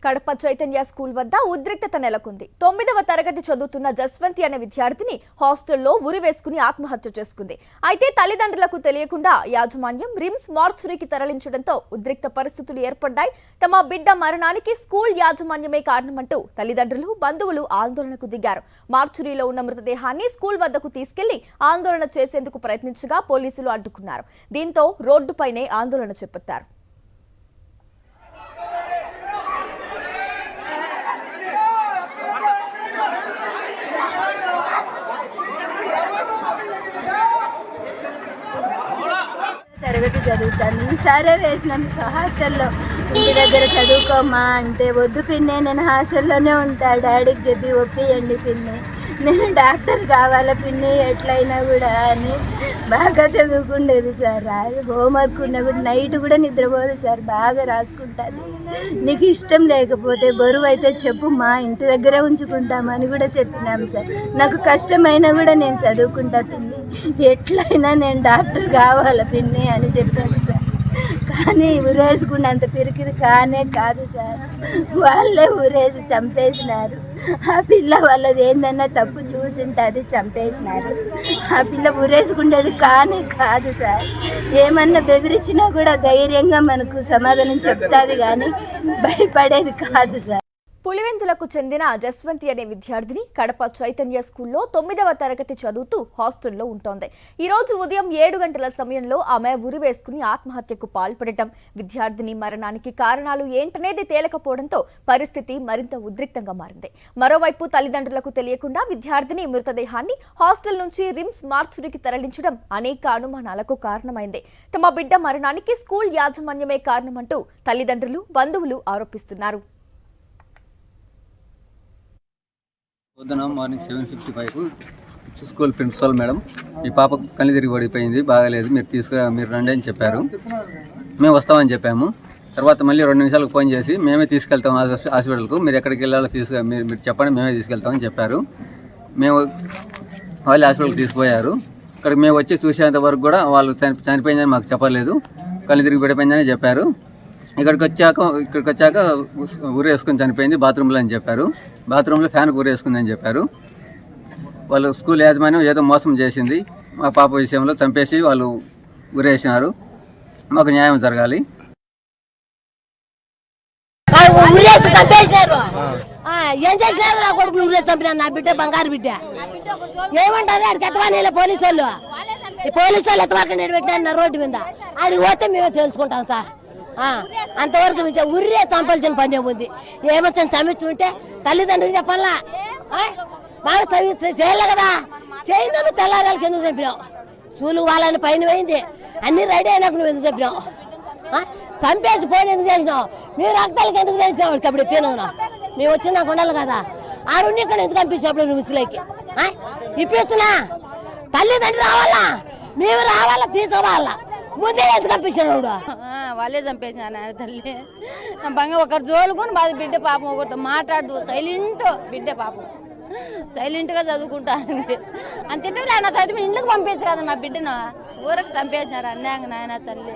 Kadapa Chaitanya school వద్ద ఉద్రిక్తత నెలకొంది. 9వ తరగతి చదువుతున్న జస్వంతి అనే విద్యార్థిని హాస్టల్లో ఉరివేసుకుని ఆత్మహత్య చేసుకుంది. అయితే తల్లిదండ్రులకు తెలియకుండా యాజమాన్యం రిమ్స్ మార్చురీకి తరలించడంతో ఉద్రిక్త పరిస్థితులు ఏర్పడ్డాయి. తమ బిడ్డ మరణానికి స్కూల్ యాజమాన్యమే కారణమంటూ తల్లిదండ్రులు, బంధువులు ఆందోళనకు దిగారు. మార్చురీలో ఉన్న మృతదేహాన్ని స్కూల్ వద్దకు తీసుకెళ్లి ఆందోళన చేసేందుకు ప్రయత్నించగా పోలీసులు అడ్డుకున్నారు. దీంతో రోడ్డుపైనే ఆందోళన చేపట్టారు. తరగతి చదువుతాను. సరే వేసినాం హాస్టల్లో. ఇంటి దగ్గర చదువుకోమ్మా అంటే వద్దు పిన్ని, నేను హాస్టల్లోనే ఉంటా, డాడీకి చెప్పి ఒప్పియండి పిన్ని, నేను డాక్టర్ కావాలా పిన్ని ఎట్లయినా కూడా అని బాగా చదువుకుండేది సార్. హోంవర్క్ ఉన్నా కూడా నైట్ కూడా నిద్రపోదు సార్, బాగా రాసుకుంటుంది. నీకు ఇష్టం లేకపోతే బరువు అయితే చెప్పు, మా ఇంటి దగ్గరే ఉంచుకుంటామని కూడా చెప్పినాం సార్. నాకు కష్టమైనా కూడా నేను చదువుకుంటా పిన్ని, ఎట్లయినా నేను డాక్టర్ కావాలా పిన్ని అని చెప్పాను సార్. కానీ ఊరేసుకున్నంత పిరికిది కానే కాదు సార్, వాళ్ళే ఊరేసి చంపేసినారు. ఆ పిల్ల వాళ్ళది ఏందన్నా తప్పు చూసింటే అది చంపేసినారు. ఆ పిల్ల ఊరేసుకునేది కానే కాదు సార్. ఏమన్నా బెదిరించినా కూడా ధైర్యంగా మనకు సమాధానం చెప్తాది కానీ భయపడేది కాదు సార్. పులివెందులకు చెందిన జస్వంతి అనే విద్యార్థిని కడప చైతన్య స్కూల్లో 9వ తరగతి చదువుతూ హాస్టల్లో ఉంటోంది. ఈ రోజు ఉదయం 7 గంటల సమయంలో ఆమె ఉరివేసుకుని ఆత్మహత్యకు పాల్పడటం, విద్యార్థిని మరణానికి కారణాలు ఏంటనేది తేలకపోవడంతో పరిస్థితి మరింత ఉద్రిక్తంగా మారింది. మరోవైపు తల్లిదండ్రులకు తెలియకుండా విద్యార్థిని మృతదేహాన్ని హాస్టల్ నుంచి రిమ్స్ మార్చురీకి తరలించడం అనేక అనుమానాలకు కారణమైంది. తమ బిడ్డ మరణానికి స్కూల్ యాజమాన్యమే కారణమంటూ తల్లిదండ్రులు, బంధువులు ఆరోపిస్తున్నారు. పొద్దున మార్నింగ్ 7:55 స్కూల్ ప్రిన్సిపల్ మేడం, ఈ పాప కళ్ళు తిరిగి పడిపోయింది, బాగాలేదు, మీరు రండి అని చెప్పారు. మేము వస్తామని చెప్పాము. తర్వాత మళ్ళీ 2 నిమిషాలకు ఫోన్ చేసి మేమే తీసుకెళ్తాం హాస్పిటల్కు, మీరు ఎక్కడికి వెళ్ళాలో మీరు చెప్పండి, మేమే తీసుకెళ్తామని చెప్పారు. వాళ్ళు హాస్పిటల్కి తీసుకుపోయారు. ఇక్కడికి మేము వచ్చి చూసేంత వరకు కూడా వాళ్ళు చనిపోయిందని మాకు చెప్పలేదు, కళ్ళు తిరిగి పడిపోయిందని చెప్పారు. ఇక్కడికి వచ్చాక ఊరు వేసుకుని చనిపోయింది బాత్రూంలో అని చెప్పారు. బాత్రూంలో ఫ్యాన్ ఊరు వేసుకుందని చెప్పారు. వాళ్ళు స్కూల్ యాజమాన్యం ఏదో మోసం చేసింది, మా పాప విషయంలో చంపేసి వాళ్ళు ఊరేసినారు. మాకు న్యాయం జరగాలి. ఏం చేసినారు? నా కొడుకు ఊరే చంపినా, నా బిడ్డ బంగారు బిడ్డ. ఏమంటారు ఆడికి ఎత్తవాని పోలీసు వాళ్ళు ఎత్తవాక నేను పెట్టినా నా రోడ్డు మీద. ఆడికి పోతే మేమే తెలుసుకుంటాం సార్. అంతవరకు ఉర్రే చంపాల్సిన పని ఉంది. ఏమొచ్చని చమిస్తుంటే తల్లిదండ్రులు చెప్పాలా, బాగా చేయాలి కదా. చేయిందని తెల్లారాలకి ఎందుకు చంపినావు? స్కూలు వాళ్ళని పైన పోయింది, అన్ని రెడీ అయినాక నువ్వు ఎందుకు చంపినావు? చంపేసి పోయి ఎందుకు చేసినావు? మీరు రక్తాలకి ఎందుకు చేసినావు? వాడికి అప్పుడు ఇప్పినావు, మేము వచ్చి నాకు ఉండాలి కదా. ఆడుండి ఇక్కడ ఎందుకు పంపించినప్పుడు నువ్వు విసులకి ఇప్పిస్తున్నా? తల్లిదండ్రులు రావాలా, మేము రావాలా, తీసుకోవాలా? ముందే ఎందుకు పంపించినాడు? వాళ్ళే చంపేసినారు ఆయన తల్లి. నా బంగా ఒకరు జోలుకొని బాధ బిడ్డ పాపం, ఒకరితో మాట్లాడదు, సైలెంట్ బిడ్డ పాపం, సైలెంట్గా చదువుకుంటాను. అంతే నా చదివి ఇంట్లోకి పంపించు కదా నా బిడ్డను, ఊరకు చంపేసినారు అన్యాయంగా నాయన తల్లి.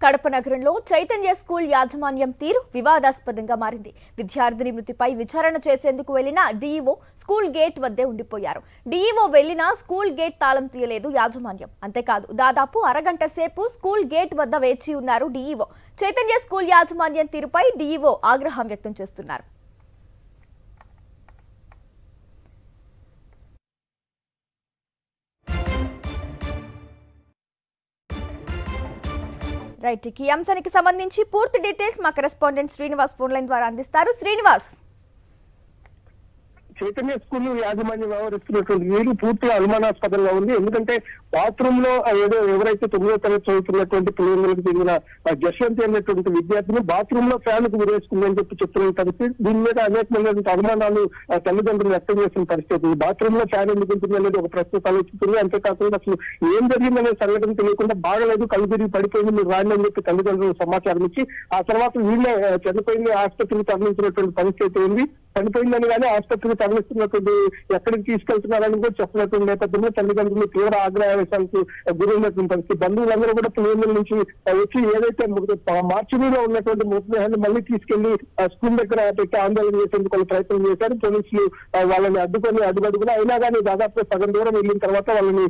కడప నగరంలో చైతన్య స్కూల్ యాజమాన్యం తీరు వివాదాస్పదంగా మారింది. విద్యార్థిని మృతిపై విచారణ చేసేందుకు వెళ్లిన డీఈఓ స్కూల్ గేట్ వద్దే ఉండిపోయారు. డీఈఓ వెళ్లినా స్కూల్ గేట్ తాళం తీయలేదు యాజమాన్యం. అంతేకాదు, దాదాపు అరగంట సేపు స్కూల్ గేట్ వద్ద వేచి ఉన్నారు డీఈఓ. చైతన్య స్కూల్ యాజమాన్యం తీరుపై డీఈఓ ఆగ్రహం వ్యక్తం చేస్తున్నారు. రైట్, ఈ అంశానికి సంబంధించి పూర్తి డీటెయిల్స్ మా కరెస్పాండెంట్ శ్రీనివాస్ ఫోన్ లైన్ ద్వారా అందిస్తారు. శ్రీనివాస్, చైతన్య స్కూల్ యాజమాన్యం వ్యవహరిస్తున్నటువంటి వీరు పూర్తిగా అనుమానాస్పదంగా ఉంది. ఎందుకంటే బాత్రూమ్ లో ఎవరైతే 9వ తరగతి చదువుతున్నటువంటి పులివెందులకు చెందిన జస్వంతి అనేటువంటి విద్యార్థిని బాత్రూమ్ లో ఫ్యాన్ కు గురేసుకుందని చెప్తున్న పరిస్థితి. దీని మీద అనేకమైనటువంటి అనుమానాలు తల్లిదండ్రులు వ్యక్తం చేసిన పరిస్థితి. బాత్రూమ్ లో ఫ్యాన్ ఎందుకు ఉంటుంది అనేది ఒక ప్రశ్న తలెత్తుతుంది. అంతేకాకుండా అసలు ఏం జరిగిందనే సంఘటన తెలియకుండా బాగలేదు, కళ్ళు తిరిగి పడిపోయింది, మీరు రాండి అని చెప్పి తల్లిదండ్రులు సమాచారం ఇచ్చి ఆ తర్వాత వీళ్ళే చనిపోయింది ఆసుపత్రికి తరలించినటువంటి పరిస్థితి ఉంది. చనిపోయిందని కానీ ఆసుపత్రికి తరలిస్తున్నటువంటి ఎక్కడికి తీసుకెళ్తున్నారని కూడా చెప్పినటువంటి నేపథ్యంలో తల్లిదండ్రులు తీవ్ర ఆగ్రహావేశాలకు గురైనటువంటి పరిస్థితి. బంధువులందరూ కూడా పులివెందుల నుంచి వచ్చి ఏదైతే మార్చిలో ఉన్నటువంటి మృతదేహాన్ని మళ్ళీ తీసుకెళ్లి స్కూల్ దగ్గర పెట్టి ఆందోళన చేసేందుకు వాళ్ళు ప్రయత్నం చేశారు. పోలీసులు వాళ్ళని అడ్డుకొని అడుగడుగునా అయినా కానీ దాదాపు సగం దూరం వెళ్ళిన తర్వాత వాళ్ళని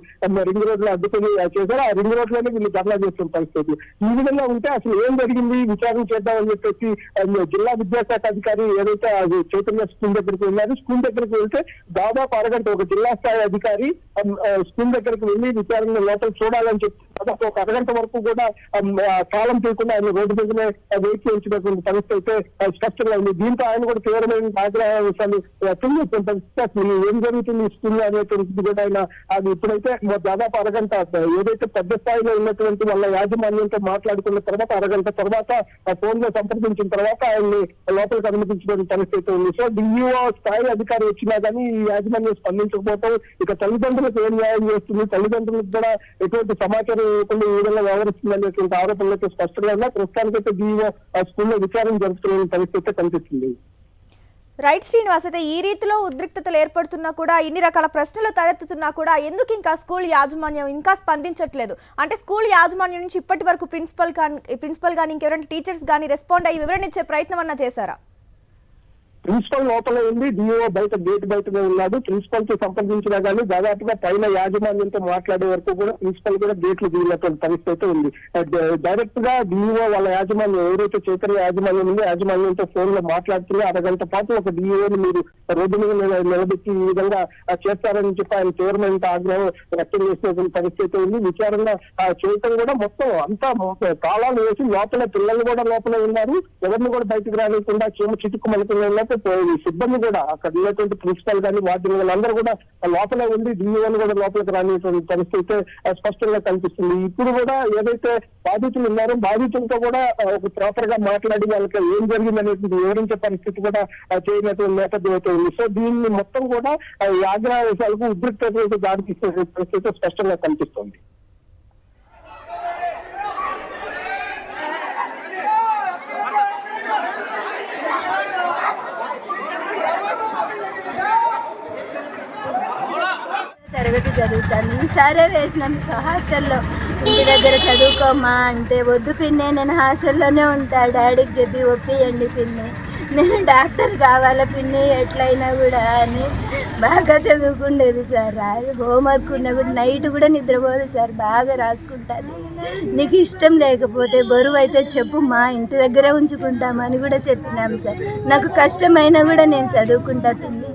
రింగ్ రోడ్ లో అడ్డుకొని చేశారు. ఆ రింగ్ రోడ్ లోనే వీళ్ళు ధర్నా చేస్తున్న పరిస్థితి. ఈ విధంగా ఉంటే అసలు ఏం జరిగింది విచారణ చేద్దామని చెప్పేసి జిల్లా విద్యాశాఖ అధికారి ఏదైతే చైతన్య స్కూల్ దగ్గరికి వెళ్ళారు. స్కూల్ దగ్గరికి వెళ్తే దాదాపు అరగంట ఒక జిల్లా స్థాయి అధికారి స్కూల్ దగ్గరికి వెళ్ళి విచారణ లోపల చూడాలని చెప్పి దాదాపు ఒక అరగంట వరకు కూడా కాలం తీయకుండా ఆయన రోడ్డు మీదనే వెయిట్ చేయించినటువంటి పరిస్థితి అయితే స్పష్టంగా ఉంది. దీంతో ఆయన కూడా తీవ్రమైన ఆగ్రహాలు వ్యక్తం చేసిన పరిస్థితి. అసలు ఏం జరుగుతుంది స్కూల్ అనేటువంటిది కూడా ఆయన అది ఇప్పుడైతే దాదాపు అరగంట ఏదైతే పెద్ద స్థాయిలో ఉన్నటువంటి వాళ్ళ యాజమాన్యంతో మాట్లాడుకున్న తర్వాత అరగంట తర్వాత ఫోన్ లో సంప్రదించిన తర్వాత ఆయన్ని లోపలికి అనుమతించిన పరిస్థితి ఉంది. సో డిఈఓ స్థాయి అధికారి వచ్చినా కానీ ఈ యాజమాన్యం స్పందించకపోవడం ఇక తల్లిదండ్రులకు ఏం న్యాయం చేస్తుంది, తల్లిదండ్రులకు కూడా ఎటువంటి సమాచారం ఇవ్వకుండా ఈ విధంగా వ్యవహరిస్తుంది అనేటువంటి ఆరోపణలతో స్పష్టంగా ఉన్నా. ప్రస్తుతానికైతే డిఈఓ స్కూల్లో విచారణ జరుపుతున్న పరిస్థితి కనిపిస్తుంది. రైట్ శ్రీనివాస్, అయితే ఈ రీతిలో ఉద్రిక్తతలు ఏర్పడుతున్నా కూడా ఇన్ని రకాల ప్రశ్నలు తలెత్తుతున్నా కూడా ఎందుకు ఇంకా స్కూల్ యాజమాన్యం ఇంకా స్పందించట్లేదు? అంటే స్కూల్ యాజమాన్యం నుంచి ఇప్పటి వరకు ప్రిన్సిపల్ కానీ ఇంకెవరైనా టీచర్స్ కానీ రెస్పాండ్ అయ్యి వివరణ ఇచ్చే ప్రయత్నం అన్నా చేశారా? ప్రిన్సిపల్ లోపల ఉంది, డిఓ బయట గేట్ బయటనే ఉన్నాడు. ప్రిన్సిపల్ తో సంప్రదించినా కానీ దాదాపుగా పైన యాజమాన్యంతో మాట్లాడే వరకు కూడా ప్రిన్సిపల్ కూడా గేట్లు దిగినటువంటి పరిస్థితి ఉంది. డైరెక్ట్ గా డిఓ వాళ్ళ యాజమాన్యం ఎవరైతే చైతన్య యాజమాన్యం ఉందో యాజమాన్యంతో ఫోన్ లో మాట్లాడుతున్నా అరగంట పాటు ఒక డిఓని మీరు రోడ్డు మీద నిలబెట్టి ఈ విధంగా చేస్తారని చెప్పి ఆయన తీవ్రమైన ఆగ్రహం వ్యక్తం చేసినటువంటి పరిస్థితి ఉంది. విచారణ చేయటం కూడా మొత్తం అంతా తాళాలు వేసి లోపల పిల్లలు కూడా లోపల ఉన్నారు, ఎవరిని కూడా బయటకు రానికుండా చీమ చిటుక్కుమలుకున్న ఉన్నట్టు సిబ్బంది కూడా అక్కడ ఉన్నటువంటి ప్రిన్సిపల్ కానీ వార్డు వాళ్ళందరూ కూడా లోపలే ఉంది, డిఓని కూడా లోపలికి రానిటువంటి పరిస్థితి స్పష్టంగా కనిపిస్తుంది. ఇప్పుడు కూడా ఏదైతే బాధితులు ఉన్నారో బాధితులతో కూడా ఒక ప్రాపర్ గా మాట్లాడి వాళ్ళకి ఏం జరిగింది అనేటువంటి వివరించే పరిస్థితి కూడా చేయనటువంటి నేపథ్యం అయితే ఉంది. సో దీన్ని మొత్తం కూడా ఈ ఆగ్రహావేశాలకు ఉద్రిక్తతలకు దారితీసే పరిస్థితి స్పష్టంగా కనిపిస్తుంది. తరగతి చదువుతాను, ఈసారే వేసినాను హాస్టల్లో. ఇంటి దగ్గర చదువుకోమ్మా అంటే వద్దు పిన్ని నేను హాస్టల్లోనే ఉంటా, డాడీకి చెప్పి ఒప్పియండి పిన్ని, నేను డాక్టర్ కావాలా పిన్ని ఎట్లయినా కూడా అని బాగా చదువుకుండేది సార్. హోంవర్క్ ఉన్నా కూడా నైట్ కూడా నిద్రపోదు సార్, బాగా రాసుకుంటుంది. నీకు ఇష్టం లేకపోతే బరువు అయితే చెప్పు మా ఇంటి దగ్గరే ఉంచుకుంటామని కూడా చెప్పినాం సార్. నాకు కష్టమైనా కూడా నేను చదువుకుంటా పిన్ని,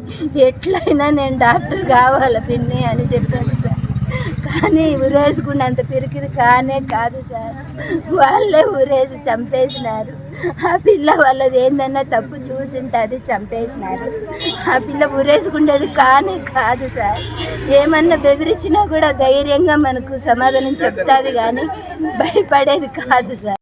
ఎట్లయినా నేను డాక్టర్ కావాలా పిన్ని అని చెప్పాను సార్. కానీ ఊరేసుకున్నంత పిరికిది కాదు సార్, వాళ్ళే ఊరేసి చంపేసినారు. ఆ పిల్ల వాళ్ళది ఏందన్నా తప్పు చూసింటుంది చంపేసినారు. ఆ పిల్ల ఊరేసుకుండేది కాదు సార్. ఏమన్నా బెదిరించినా కూడా ధైర్యంగా మనకు సమాధానం చెప్తాది కానీ భయపడేది కాదు సార్.